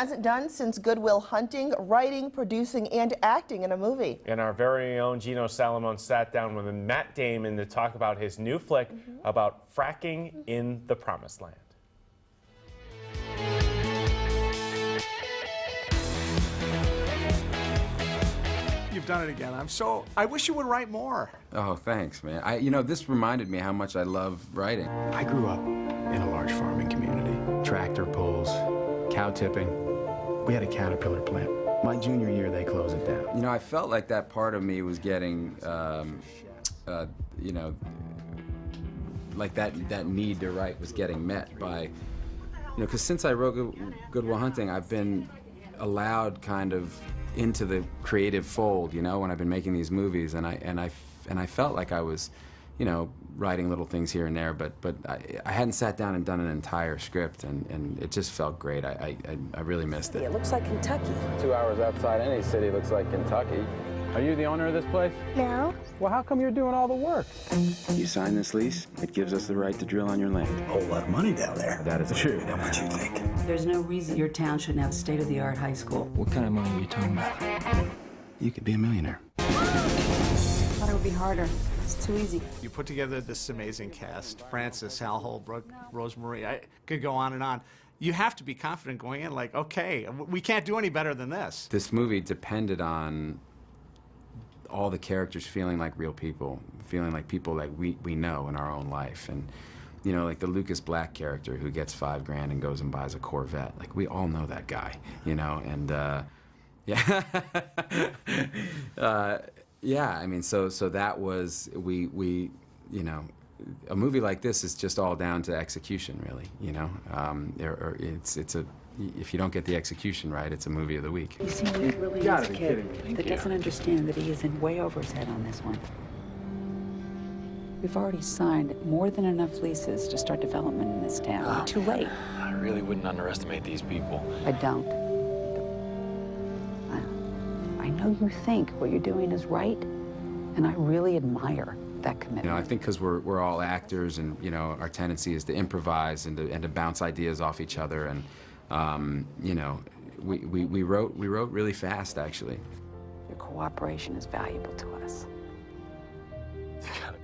Hasn't done since Good Will Hunting, writing, producing, and acting in a movie. And our very own Gino Salomon sat down with Matt Damon to talk about his new flick about fracking in the Promised Land. You've done it again. I wish you would write more. Oh, thanks, man. You know, this reminded me how much I love writing. I grew up in a large farming community. Tractor pulls, cow tipping. We had a caterpillar plant. My junior year, they closed it down. You know, I felt like that part of me was getting, you know, like that need to write was getting met by, you know, because since I wrote Good Will Hunting, I've been allowed kind of into the creative fold, you know, when I've been making these movies, and I felt like I was, you know, writing little things here and there, but I hadn't sat down and done an entire script, and it just felt great. I really missed it. It looks like Kentucky. 2 hours outside any city looks like Kentucky. Are you the owner of this place? No. Well, how come you're doing all the work? You sign this lease, it gives us the right to drill on your land. A whole lot of money down there. That is true. How much you think? There's no reason your town shouldn't have a state-of-the-art high school. What kind of money are you talking about? You could be a millionaire. I thought it would be harder. It's too easy. You put together this amazing cast. Francis, Hal Holbrook, Rosemary. I could go on and on. You have to be confident going in, like, okay, we can't do any better than this. This movie depended on all the characters feeling like real people, feeling like people like we know in our own life. And, you know, like the Lucas Black character who gets $5 grand and goes and buys a Corvette. Like, we all know that guy, you know, and, yeah. Yeah, I mean, so that was, we, you know, a movie like this is just all down to execution, really, you know. If you don't get the execution right, it's a movie of the week. You see, he really is a kid that doesn't understand that he is in way over his head on this one. We've already signed more than enough leases to start development in this town. Too late. I really wouldn't underestimate these people. I don't. I know you think what you're doing is right, and I really admire that commitment. You know, I think because we're all actors, and, you know, our tendency is to improvise and to bounce ideas off each other, and you know, we wrote really fast, actually. Your cooperation is valuable to us. You gotta